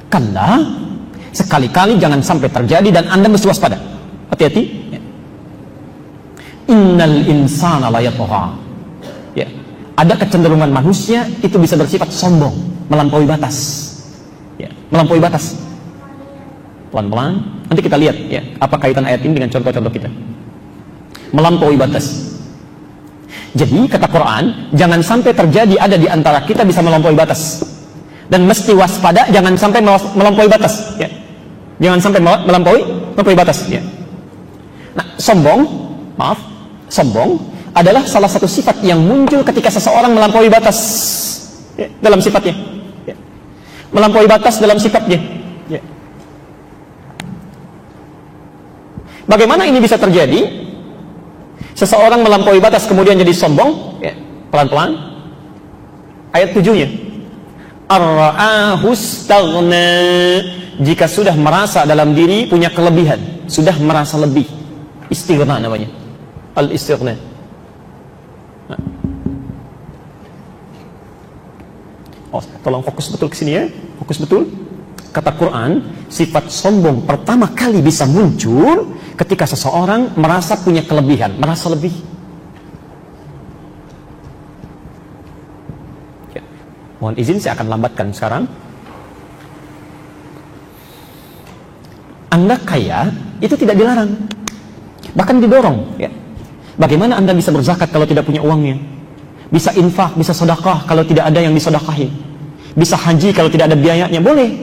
Kalla, sekali-kali jangan sampai terjadi dan Anda mesti waspada. Hati-hati. Ya. Innal insana la yatgha. Ya. Ada kecenderungan manusia itu bisa bersifat sombong, melampaui batas. Ya, melampaui batas. Pelan-pelan. Nanti kita lihat ya, apa kaitan ayat ini dengan contoh-contoh kita. Melampaui batas. Jadi kata Quran, jangan sampai terjadi ada di antara kita bisa melampaui batas. Dan mesti waspada, jangan sampai melampaui batas. Ya. Jangan sampai melampaui batas. Ya. Nah, sombong adalah salah satu sifat yang muncul ketika seseorang melampaui batas ya, dalam sifatnya. Ya. Melampaui batas dalam sifatnya. Ya. Bagaimana ini bisa terjadi? Seseorang melampaui batas kemudian jadi sombong. Ya. Pelan-pelan. Ayat 7-nya. Ar-ra'ahu istaghna, jika sudah merasa dalam diri punya kelebihan, sudah merasa lebih, istighna namanya, al-istighna. Nah. Oh, tolong fokus betul ke sini ya, fokus betul. Kata Quran, sifat sombong pertama kali bisa muncul ketika seseorang merasa punya kelebihan, merasa lebih. Mohon izin saya akan lambatkan sekarang. Anda kaya itu tidak dilarang, bahkan didorong ya. Bagaimana Anda bisa berzakat kalau tidak punya uangnya? Bisa infak, bisa sedekah kalau tidak ada yang disedekahi. Bisa haji kalau tidak ada biayanya, boleh.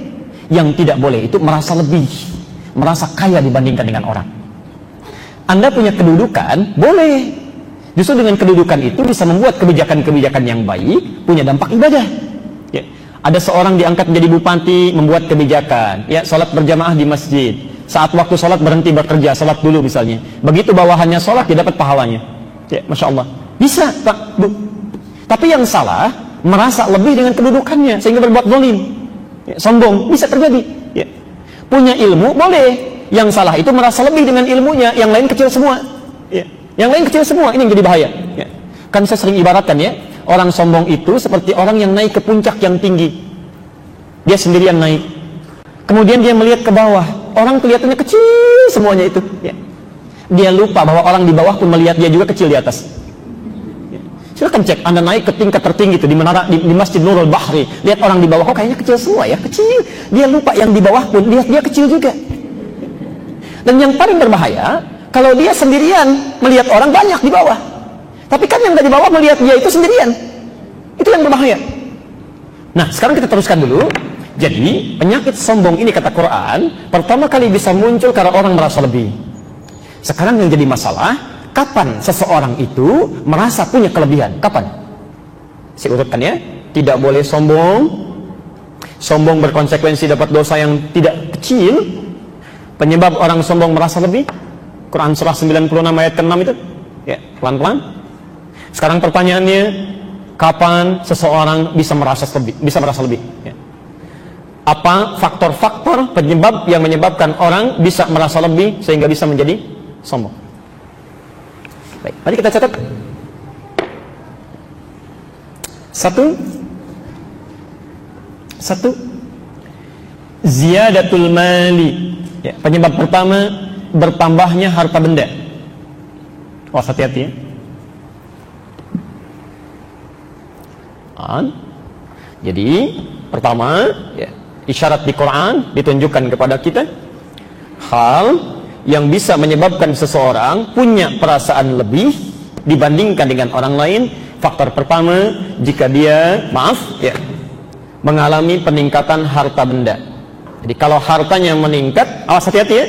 Yang tidak boleh itu merasa lebih, merasa kaya dibandingkan dengan orang. Anda punya kedudukan, boleh. Justru dengan kedudukan itu bisa membuat kebijakan-kebijakan yang baik, punya dampak ibadah. Ya. Ada seorang diangkat menjadi bupati, membuat kebijakan, ya, sholat berjamaah di masjid. Saat waktu sholat berhenti bekerja, sholat dulu misalnya. Begitu bawahannya sholat, dia dapat pahalanya. Ya, Masya Allah. Bisa, Pak, Bu. Tapi yang salah, merasa lebih dengan kedudukannya, sehingga berbuat zalim. Ya, sombong, bisa terjadi. Ya. Punya ilmu, boleh. Yang salah itu merasa lebih dengan ilmunya, yang lain kecil semua. Ya. Yang lain kecil semua, ini yang jadi bahaya ya. Kan saya sering ibaratkan ya, orang sombong itu seperti orang yang naik ke puncak yang tinggi. Dia sendirian naik, kemudian dia melihat ke bawah, orang kelihatannya kecil semuanya itu ya. Dia lupa bahwa orang di bawah pun melihat dia juga kecil di atas ya. Silakan cek, Anda naik ke tingkat tertinggi itu di menara di Masjid Nurul Bahri, lihat orang di bawah, kok kayaknya kecil semua ya, kecil. Dia lupa yang di bawah pun lihat dia kecil juga. Dan yang paling berbahaya, kalau dia sendirian melihat orang banyak di bawah, tapi kan yang di bawah melihat dia itu sendirian, itu yang berbahaya. Nah, sekarang kita teruskan dulu. Jadi penyakit sombong ini kata Quran pertama kali bisa muncul karena orang merasa lebih. Sekarang yang jadi masalah, kapan seseorang itu merasa punya kelebihan? Kapan? Saya urutkan ya. Tidak boleh sombong. Sombong berkonsekuensi dapat dosa yang tidak kecil. Penyebab orang sombong merasa lebih, Quran surah 96 ayat ke-6 itu. Ya, pelan-pelan. Sekarang pertanyaannya, kapan seseorang bisa merasa lebih? Ya. Apa faktor-faktor penyebab yang menyebabkan orang bisa merasa lebih sehingga bisa menjadi sombong? Baik, mari kita catat. Satu, ziyadatul mali. Ya, penyebab pertama, bertambahnya harta benda. Oh, hati-hati ya. Jadi, pertama, ya, isyarat di Quran ditunjukkan kepada kita hal yang bisa menyebabkan seseorang punya perasaan lebih dibandingkan dengan orang lain. Faktor pertama, jika dia, mengalami peningkatan harta benda. Jadi kalau hartanya meningkat, awas hati-hati ya.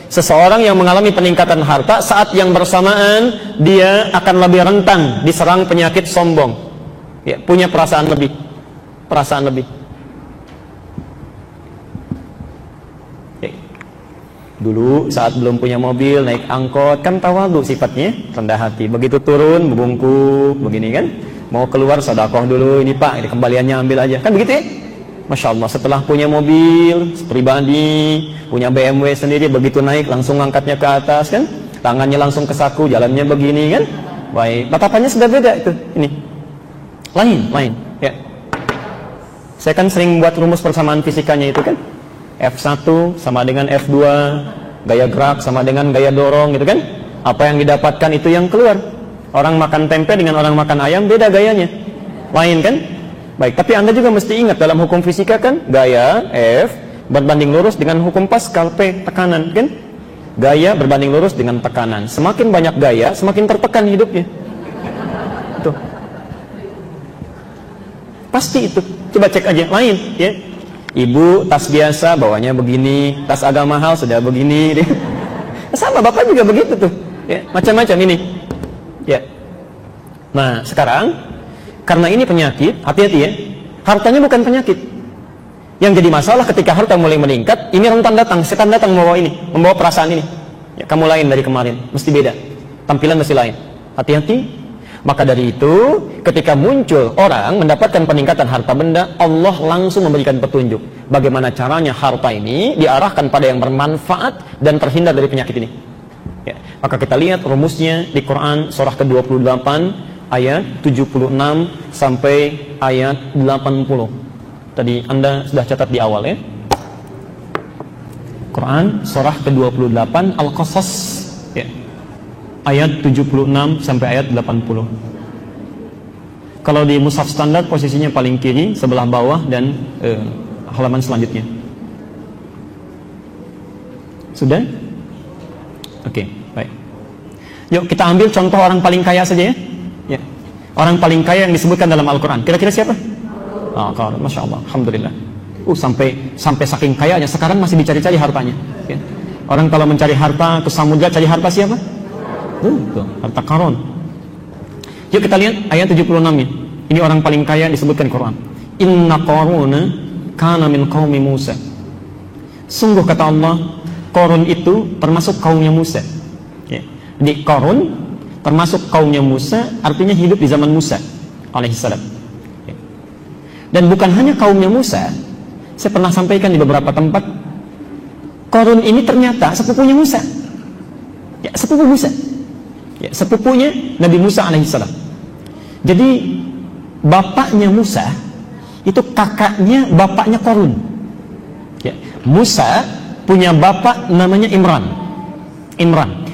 Seseorang yang mengalami peningkatan harta, saat yang bersamaan dia akan lebih rentan diserang penyakit sombong. Ya, punya perasaan lebih. Ya. Dulu saat belum punya mobil, naik angkot, kan tawadhu sifatnya, rendah hati. Begitu turun, membungkuk, begini kan. Mau keluar, sedekah dulu, ini Pak, ini kembaliannya ambil aja. Kan begitu ya? Masya Allah, setelah punya mobil pribadi, punya BMW sendiri, begitu naik langsung angkatnya ke atas kan, tangannya langsung ke saku, jalannya begini kan. Baik, tatapannya sudah beda itu. Ini lain ya. Saya kan sering buat rumus persamaan fisikanya itu kan. F1 sama dengan F2, gaya gerak sama dengan gaya dorong gitu kan. Apa yang didapatkan itu yang keluar. Orang makan tempe dengan orang makan ayam beda gayanya, lain kan. Baik, tapi Anda juga mesti ingat dalam hukum fisika kan, gaya F berbanding lurus dengan hukum Pascal, P tekanan kan. Gaya berbanding lurus dengan tekanan. Semakin banyak gaya, semakin tertekan hidupnya. Itu pasti itu. Coba cek aja, lain ya. Ibu tas biasa bawanya begini, tas agak mahal sudah begini. Sama bapak juga begitu tuh. Ya, macam-macam ini. Ya. Nah, sekarang karena ini penyakit, hati-hati ya. Hartanya bukan penyakit. Yang jadi masalah ketika harta mulai meningkat, ini rentan datang, setan datang membawa ini, membawa perasaan ini. Ya, kamu lain dari kemarin, mesti beda. Tampilan mesti lain. Hati-hati. Maka dari itu, ketika muncul orang mendapatkan peningkatan harta benda, Allah langsung memberikan petunjuk bagaimana caranya harta ini diarahkan pada yang bermanfaat dan terhindar dari penyakit ini. Ya. Maka kita lihat rumusnya di Quran surah ke-28 ayat 76 sampai ayat 80. Tadi Anda sudah catat di awal ya. Quran surah ke-28 Al-Qasas ya. Ayat 76 sampai ayat 80. Kalau di mushaf standar posisinya paling kiri sebelah bawah dan halaman selanjutnya. Sudah? Oke, baik. Yuk kita ambil contoh orang paling kaya saja ya. Ya. Orang paling kaya yang disebutkan dalam Al-Quran. Kira-kira siapa? Qarun, Masya Allah, Alhamdulillah. Sampai saking kayanya sekarang masih dicari-cari hartanya. Ya. Orang kalau mencari harta ke samudra cari harta siapa? Tuh, harta Qarun. Yuk kita lihat ayat 76-nya. Ini orang paling kaya disebutkan Quran. Inna Qaruna kana min qaumi Musa. Sungguh kata Allah, Qarun itu termasuk kaumnya Musa. Ya. Di Qarun termasuk kaumnya Musa, artinya hidup di zaman Musa alaihissalam. Ya. Dan bukan hanya kaumnya Musa. Saya pernah sampaikan di beberapa tempat, Qarun ini ternyata sepupunya Musa. Ya, sepupu Musa. Ya, sepupunya Nabi Musa alaihissalam. Jadi bapaknya Musa itu kakaknya bapaknya Qarun. Ya, Musa punya bapak namanya Imran.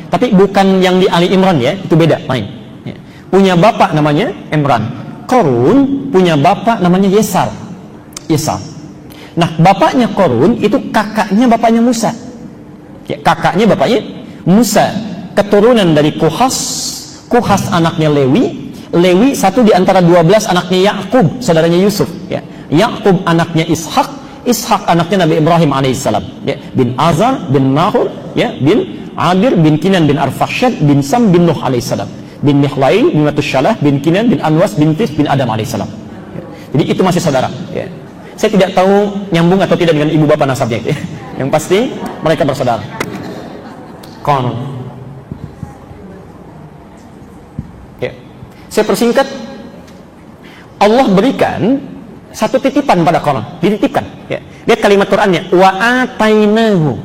Tapi bukan yang di Ali Imran ya, itu beda, lain. Ya. Punya bapak namanya Imran. Qarun punya bapak namanya Yesar. Nah, bapaknya Qarun itu kakaknya bapaknya Musa. Ya, kakaknya bapaknya Musa. Keturunan dari Kuhas anaknya Lewi satu di antara 12 anaknya Yakub, saudaranya Yusuf. Ya. Yakub anaknya Ishak anaknya Nabi Ibrahim alaihissalam. Ya. Bin Azar, bin Nahur, ya. Bin Adir, bin Kinan, bin Arfakshad, bin Sam, bin Nuh alaihissalam. Bin Mihlail, bin Matusyalah, bin Kinan, bin Anwas, bin Tis, bin Adam alaihissalam. Ya. Jadi itu masih saudara. Ya. Saya tidak tahu nyambung atau tidak dengan ibu bapak nasabnya. Ya. Yang pasti mereka bersaudara. Qarun. Saya persingkat, Allah berikan satu titipan pada Qarun, dititipkan. Ya. Lihat kalimat Qurannya, wa atainahu.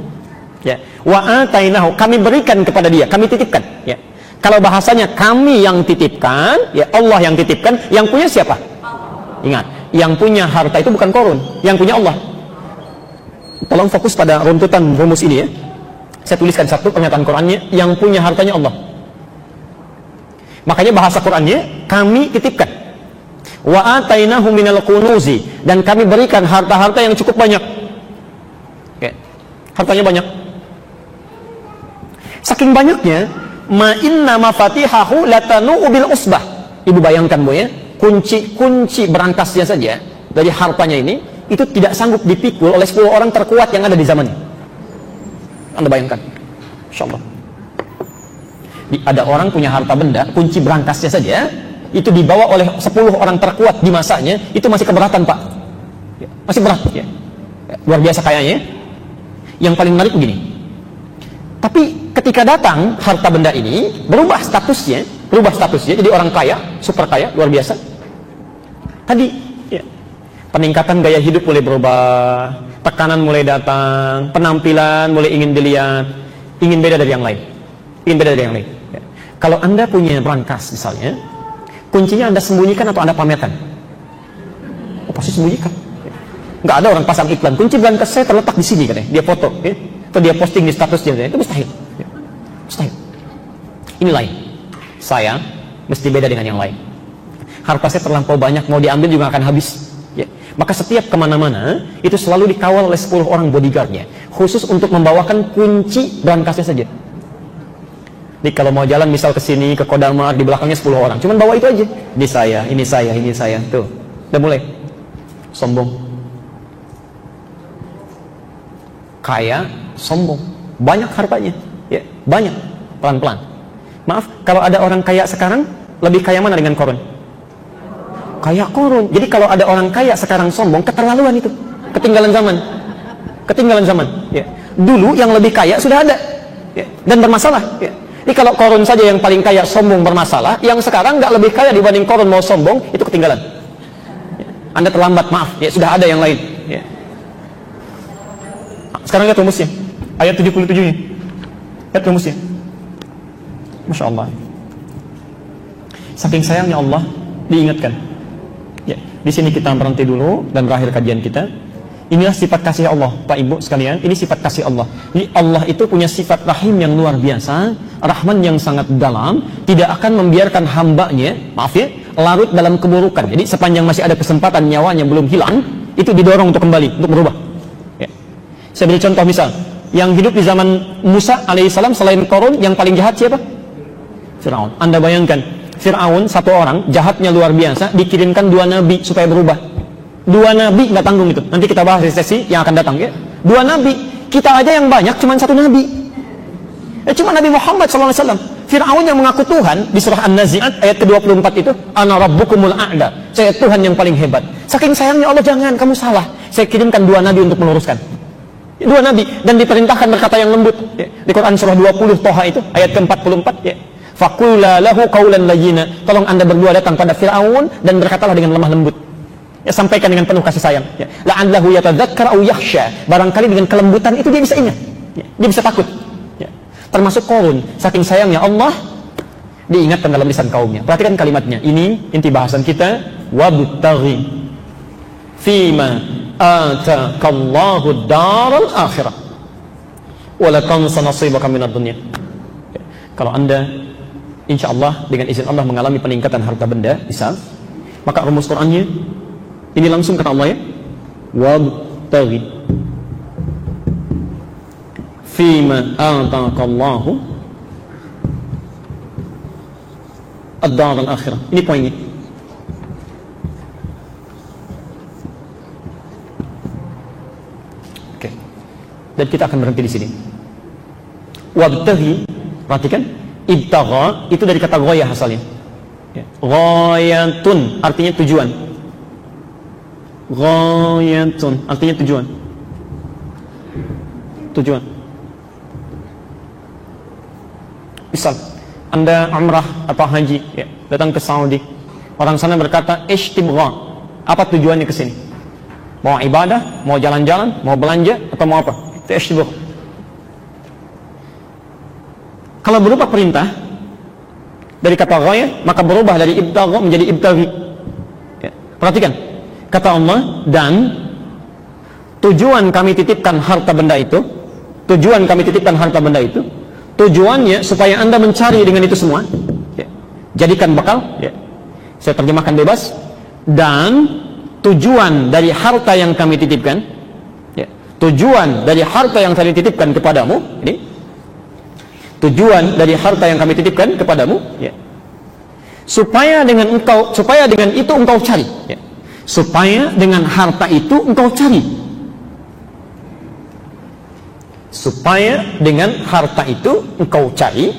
Ya, wa atainahu, kami berikan kepada dia, kami titipkan. Ya. Kalau bahasanya kami yang titipkan, ya Allah yang titipkan, yang punya siapa? Ingat, yang punya harta itu bukan Qarun, yang punya Allah. Tolong fokus pada runtutan rumus ini ya. Saya tuliskan satu pernyataan Qurannya, yang punya hartanya Allah. Makanya bahasa Qurannya kami titipkan. Wa atainahu minal kunuzi, dan kami berikan harta-harta yang cukup banyak. Oke. Hartanya banyak. Saking banyaknya, ma inna mafatihahu latanu bil usbah. Ibu bayangkan Bu ya, kunci berangkasnya saja dari hartanya ini itu tidak sanggup dipikul oleh 10 orang terkuat yang ada di zamannya. Anda bayangkan. Insyaallah. Ada orang punya harta benda, kunci berangkasnya saja itu dibawa oleh 10 orang terkuat di masanya, itu masih keberatan Pak. Ya, masih berat ya. Luar biasa kayanya. Yang paling menarik begini. Tapi ketika datang harta benda ini berubah statusnya jadi orang kaya, super kaya, luar biasa. Tadi ya, peningkatan gaya hidup mulai berubah, tekanan mulai datang, penampilan mulai ingin dilihat, ingin beda dari yang lain. Ya. Kalau Anda punya brankas misalnya, kuncinya Anda sembunyikan atau Anda pamerkan? Oh, pasti sembunyikan. Ya. Nggak ada orang pasang iklan, kunci berangkas saya terletak di sini katanya, dia foto, ya. Atau dia posting di statusnya, itu mustahil. Ya. Mustahil. Ini lain. Saya mesti beda dengan yang lain. Harta saya terlampau banyak, mau diambil juga akan habis. Ya. Maka setiap kemana-mana itu selalu dikawal oleh 10 orang bodyguardnya, khusus untuk membawakan kunci berangkasnya saja. Jadi kalau mau jalan misal ke sini, ke Kodamar, di belakangnya 10 orang, cuman bawa itu aja. Ini saya, ini saya, ini saya. Tuh, udah mulai sombong. Kaya, sombong. Banyak hartanya, ya, banyak. Pelan-pelan. Maaf, kalau ada orang kaya sekarang, lebih kaya mana dengan korun? Kaya korun. Jadi kalau ada orang kaya sekarang sombong, keterlaluan itu. Ketinggalan zaman. Ketinggalan zaman. Ya. Dulu yang lebih kaya sudah ada. Ya. Dan bermasalah. Ya. Jadi kalau korun saja yang paling kaya sombong bermasalah, yang sekarang nggak lebih kaya dibanding korun mau sombong, itu ketinggalan. Ya. Anda terlambat, maaf. Ya, sudah ada yang lain. Ya. Sekarang lihat rumusnya. Ayat 77-nya. Lihat rumusnya. Masya Allah. Saking sayangnya Allah diingatkan. Ya, di sini kita berhenti dulu dan berakhir kajian kita. Inilah sifat kasih Allah, Pak Ibu sekalian. Ini sifat kasih Allah. Jadi Allah itu punya sifat rahim yang luar biasa, rahman yang sangat dalam, tidak akan membiarkan hambanya, maaf ya, larut dalam keburukan. Jadi sepanjang masih ada kesempatan nyawanya belum hilang, itu didorong untuk kembali, untuk berubah. Ya. Saya beri contoh misal, yang hidup di zaman Musa alaihissalam selain Korun, yang paling jahat siapa? Fir'aun. Anda bayangkan, Fir'aun satu orang, jahatnya luar biasa, dikirimkan 2 nabi supaya berubah. 2 nabi nggak tanggung itu. Nanti kita bahas di sesi yang akan datang ya. 2 nabi, kita aja yang banyak cuma 1 nabi. Cuma Nabi Muhammad SAW. Fir'aun yang mengaku Tuhan di surah An-Nazi'at ayat ke-24 itu, Ana Rabbukumul A'la. Saya Tuhan yang paling hebat. Saking sayangnya Allah, jangan kamu salah. Saya kirimkan 2 nabi untuk meluruskan. 2 nabi dan diperintahkan berkata yang lembut. Ya. Di Quran surah 20 Toha itu ayat ke-44 ya. Faqula lahu qawlan layyina. Tolong Anda berdua datang pada Fir'aun dan berkatalah dengan lemah lembut. Ya, sampaikan dengan penuh kasih sayang. Ya. La'allahu yatadzakkar aw yakhsha. Barangkali dengan kelembutan itu dia bisa ingat. Ya. Dia bisa takut. Ya. Termasuk Korun. Saking sayangnya Allah diingatkan dalam lisan kaumnya. Perhatikan kalimatnya. Ini inti bahasan kita. Wabtaghi fima ataakallahu daral akhirah wa la tansa nasibaka minad dunya. Ya. Kalau Anda insya Allah dengan izin Allah mengalami peningkatan harta benda, misal, maka rumus Qur'annya ini langsung kata Allah ya, wabtaghi fima ataakallahu ad-dar al-akhirah. Ini poinnya. Oke. Dan kita akan berhenti di sini. Wabtaghi, perhatikan, ibtagha itu dari kata ghayah asalnya. Ya. Ghayatun artinya tujuan. Ghayatun artinya tujuan. Tujuan. Misal Anda umrah atau haji, ya, datang ke Saudi. Orang sana berkata ishtibgha. Apa tujuannya ke sini? Mau ibadah, mau jalan-jalan, mau belanja atau mau apa? Itu ishtibgha. Kalau berupa perintah dari kata ghayah, maka berubah dari ibtagha menjadi ibtaghi. Ya. Perhatikan kata Allah, dan tujuan kami titipkan harta benda itu, tujuan kami titipkan harta benda itu, tujuannya supaya Anda mencari dengan itu semua. Ya. Jadikan bekal. Ya. Saya terjemahkan bebas. Dan tujuan dari harta yang kami titipkan, ya, tujuan dari harta yang kami titipkan kepadamu, ini tujuan dari harta yang kami titipkan kepadamu, ya, supaya dengan itu engkau cari, ya, supaya dengan harta itu engkau cari, supaya dengan harta itu engkau cari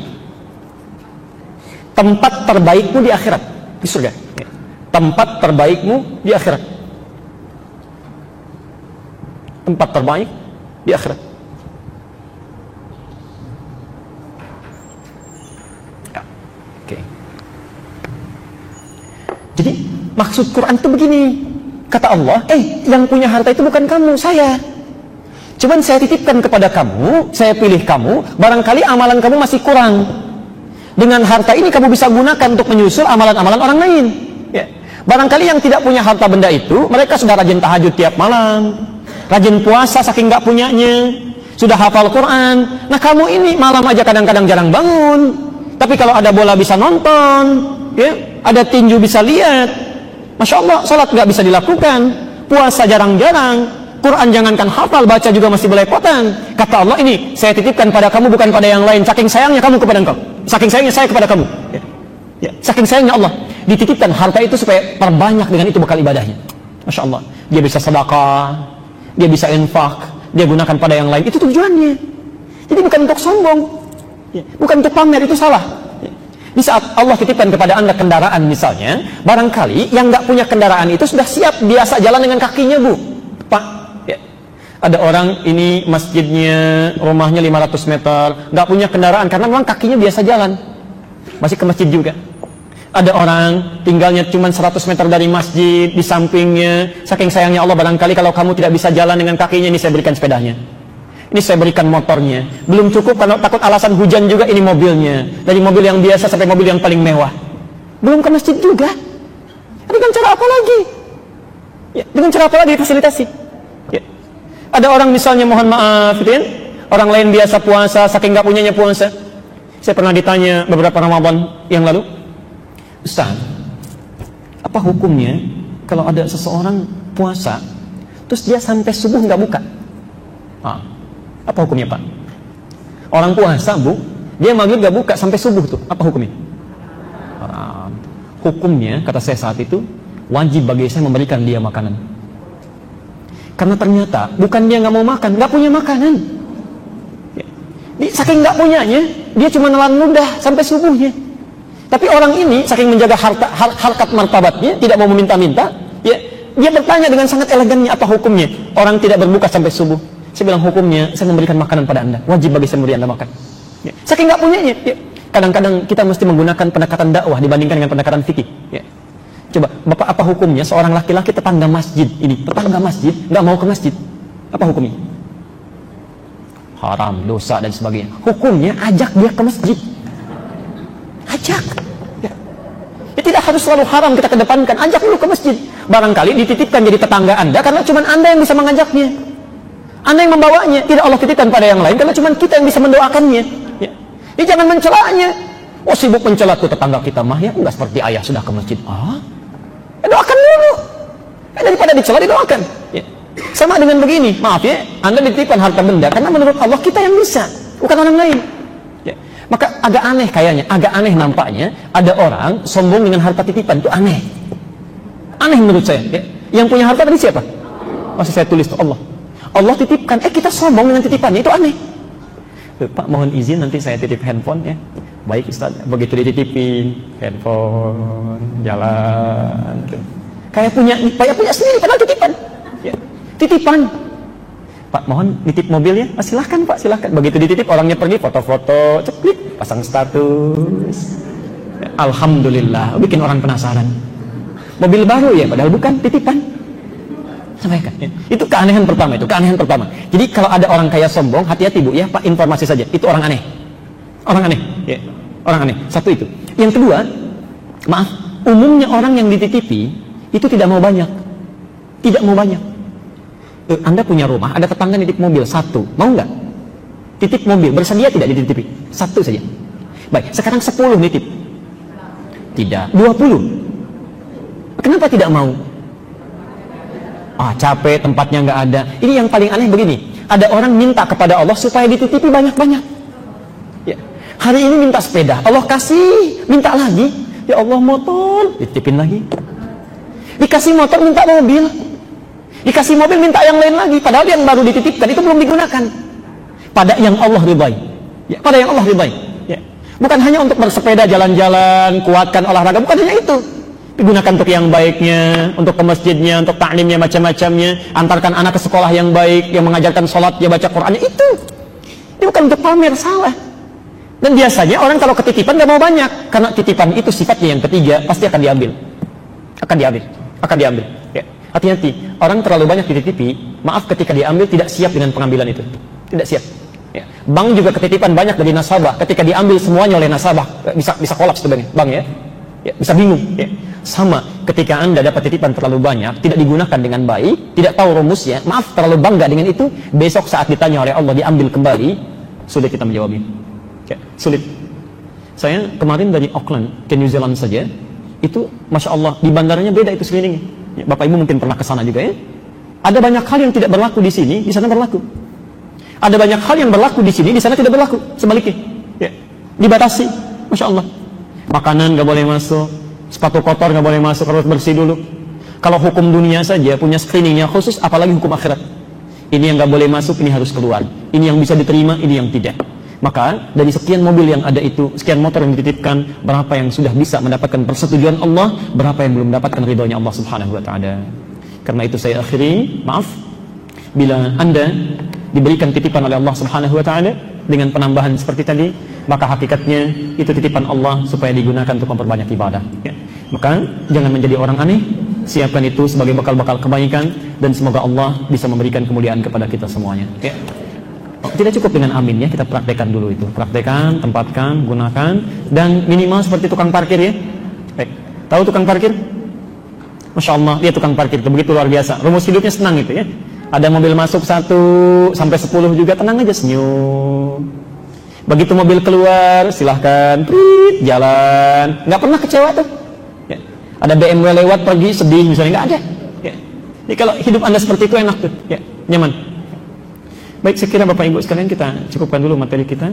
tempat terbaikmu di akhirat, di surga, ya. Tempat terbaikmu di akhirat, tempat terbaik di akhirat. Jadi maksud Quran itu begini, kata Allah, yang punya harta itu bukan kamu, saya. Cuman saya titipkan kepada kamu, saya pilih kamu, barangkali amalan kamu masih kurang. Dengan harta ini kamu bisa gunakan untuk menyusul amalan-amalan orang lain. Ya. Barangkali yang tidak punya harta benda itu, mereka sudah rajin tahajud tiap malam, rajin puasa saking nggak punyanya, sudah hafal Quran. Nah kamu ini malam aja kadang-kadang jarang bangun, tapi kalau ada bola bisa nonton, ya, ada tinju bisa lihat. Masya Allah, sholat nggak bisa dilakukan, puasa jarang-jarang, Quran jangankan hafal, baca juga masih belepotan. Kata Allah, ini saya titipkan pada kamu bukan pada yang lain, saking sayangnya kamu kepada engkau, saking sayangnya saya kepada kamu, ya. Ya, saking sayangnya Allah dititipkan harta itu supaya perbanyak dengan itu bekal ibadahnya. Masya Allah, dia bisa sedekah, dia bisa infak, dia gunakan pada yang lain, itu tujuannya. Jadi bukan untuk sombong, ya, bukan untuk pamer, itu salah. Ya. Di saat Allah titipkan kepada anda kendaraan misalnya, barangkali yang nggak punya kendaraan itu sudah siap biasa jalan dengan kakinya, Bu, Pak. Ya. Ada orang ini masjidnya, rumahnya 500 meter, nggak punya kendaraan karena memang kakinya biasa jalan, masih ke masjid juga. Ada orang tinggalnya cuma 100 meter dari masjid, di sampingnya, saking sayangnya Allah, barangkali kalau kamu tidak bisa jalan dengan kakinya, ini saya berikan sepedanya, ini saya berikan motornya. Belum cukup kalau takut alasan hujan juga, ini mobilnya, dari mobil yang biasa sampai mobil yang paling mewah. Belum ke masjid juga. Dengan cara apa lagi? Ya, dengan cara apa lagi fasilitasi? Ya. Ada orang misalnya, mohon maaf, gitu, orang lain biasa puasa, saking nggak punyanya puasa. Saya pernah ditanya beberapa Ramadan yang lalu, Ustaz, apa hukumnya kalau ada seseorang puasa terus dia sampai subuh nggak buka? Apa hukumnya, Pak? Orang puasa, Bu, dia maghrib nggak buka sampai subuh tuh, apa hukumnya? Hukumnya, kata saya saat itu, wajib bagi saya memberikan dia makanan. Karena ternyata bukan dia nggak mau makan, nggak punya makanan. Saking nggak punyanya, dia cuma nelan ludah sampai subuhnya. Tapi orang ini saking menjaga harkat martabatnya, tidak mau meminta-minta, ya, dia bertanya dengan sangat elegannya, apa hukumnya orang tidak berbuka sampai subuh? Saya bilang, hukumnya saya memberikan makanan pada anda, wajib bagi saya memberi anda makan. Ya. Saking nggak punyanya, ya. Kadang-kadang kita mesti menggunakan pendekatan dakwah dibandingkan dengan pendekatan fikih. Ya. Coba, Bapak, apa hukumnya seorang laki-laki tetangga masjid ini, tetangga masjid nggak mau ke masjid? Apa hukumnya? Haram, dosa dan sebagainya. Hukumnya ajak dia ke masjid. Ajak. Ya. Ya, tidak harus selalu haram kita kedepankan, ajak dulu ke masjid. Barangkali dititipkan jadi tetangga anda karena cuma anda yang bisa mengajaknya, anda yang membawanya. Tidak Allah titipkan pada yang lain karena cuma kita yang bisa mendoakannya. Ya. Ya, jangan mencelanya. Oh, sibuk mencela tuh tetangga kita mah, ya enggak seperti ayah sudah ke masjid. Ya, doakan dulu. Ya, daripada dicela, didoakan. Ya. Sama dengan begini, maaf ya, anda dititipkan harta benda karena menurut Allah kita yang bisa, bukan orang lain. Ya. Maka agak aneh kayaknya, agak aneh nampaknya ada orang sombong dengan harta titipan, itu aneh. Aneh menurut saya. Ya. Yang punya harta tadi siapa? Masih saya tulis tuh, Allah. Allah titipkan, kita sombong dengan titipannya, itu aneh. Pak, mohon izin nanti saya titip handphone ya. Baik Ustaz, begitu dititipin handphone, jalan gitu. Kayak punya sendiri padahal titipan. Ya. Titipan. Pak, mohon nitip mobil ya. Silahkan Pak, silahkan. Begitu dititip orangnya pergi, foto-foto, ceplik, pasang status. Ya, alhamdulillah, bikin orang penasaran. Mobil baru ya, padahal bukan, titipan. Sampaikan. Ya. Itu keanehan pertama, itu keanehan pertama. Jadi kalau ada orang kaya sombong, hati-hati Bu ya, Pak, informasi saja. Itu orang aneh. Orang aneh, ya. Orang aneh. Satu itu. Yang kedua, maaf, umumnya orang yang dititipi itu tidak mau banyak. Tidak mau banyak. Anda punya rumah, ada tetangga nitip mobil satu, mau nggak? Titip mobil, bersedia tidak dititipi? Satu saja. Baik, sekarang 10 nitip. Tidak. 20. Kenapa tidak mau? Capek, tempatnya nggak ada. Ini yang paling aneh begini. Ada orang minta kepada Allah supaya dititipi banyak-banyak. Ya. Hari ini minta sepeda, Allah kasih, minta lagi. Ya Allah, motor, dititipin lagi. Dikasih motor, minta mobil. Dikasih mobil, minta yang lain lagi. Padahal yang baru dititipkan itu belum digunakan. Pada yang Allah ridai. Ya, pada yang Allah ridai. Ya. Bukan hanya untuk bersepeda, jalan-jalan, kuatkan olahraga, bukan hanya itu. Digunakan untuk yang baiknya, untuk ke masjidnya, untuk taklimnya, macam-macamnya, antarkan anak ke sekolah yang baik, yang mengajarkan sholat, dia baca Qurannya, itu. Ini bukan untuk pamer, salah. Dan biasanya orang kalau ketitipan gak mau banyak, karena titipan itu sifatnya yang ketiga, pasti akan diambil. Akan diambil. Ya. Hati-hati, orang terlalu banyak dititipi, maaf, ketika diambil tidak siap dengan pengambilan itu. Tidak siap. Ya. Bank juga ketitipan banyak dari nasabah, ketika diambil semuanya oleh nasabah, bisa kolaps tuh bank ya. Ya, bisa bingung. Ya. Sama, ketika Anda dapat titipan terlalu banyak, tidak digunakan dengan baik, tidak tahu rumusnya, maaf, terlalu bangga dengan itu, besok saat ditanya oleh Allah, diambil kembali, sulit kita menjawabnya. Ya, sulit. Saya kemarin dari Auckland ke New Zealand saja, itu Masya Allah, di bandaranya beda itu sekelilingnya. Ya, Bapak Ibu mungkin pernah ke sana juga ya. Ada banyak hal yang tidak berlaku di sini, di sana berlaku. Ada banyak hal yang berlaku di sini, di sana tidak berlaku. Sebaliknya, ya, dibatasi, Masya Allah. Makanan nggak boleh masuk, sepatu kotor nggak boleh masuk, harus bersih dulu. Kalau hukum dunia saja punya screeningnya khusus, apalagi hukum akhirat. Ini yang nggak boleh masuk, ini harus keluar. Ini yang bisa diterima, ini yang tidak. Maka dari sekian mobil yang ada itu, sekian motor yang dititipkan, berapa yang sudah bisa mendapatkan persetujuan Allah, berapa yang belum mendapatkan ridhonya Allah Subhanahu Wa Taala. Karena itu saya akhiri, maaf, bila Anda diberikan titipan oleh Allah Subhanahu Wa Taala dengan penambahan seperti tadi, maka hakikatnya itu titipan Allah supaya digunakan untuk memperbanyak ibadah. Ya. Maka jangan menjadi orang aneh, siapkan itu sebagai bekal-bekal kebaikan, dan semoga Allah bisa memberikan kemuliaan kepada kita semuanya. Ya. Tidak cukup dengan amin ya, kita praktekkan dulu itu. Praktekkan, tempatkan, gunakan, dan minimal seperti tukang parkir ya. Baik. Tahu tukang parkir? Masya Allah, dia tukang parkir itu begitu luar biasa. Rumus hidupnya senang itu ya. Ada mobil masuk 1 sampai 10 juga, tenang aja, senyum. Begitu mobil keluar, silahkan, prit, jalan. Nggak pernah kecewa tuh. Ya. Ada BMW lewat pergi, sedih misalnya, nggak ada. Ya. Jadi kalau hidup Anda seperti itu enak tuh, ya, nyaman. Baik, saya kira Bapak Ibu sekalian kita cukupkan dulu materi kita.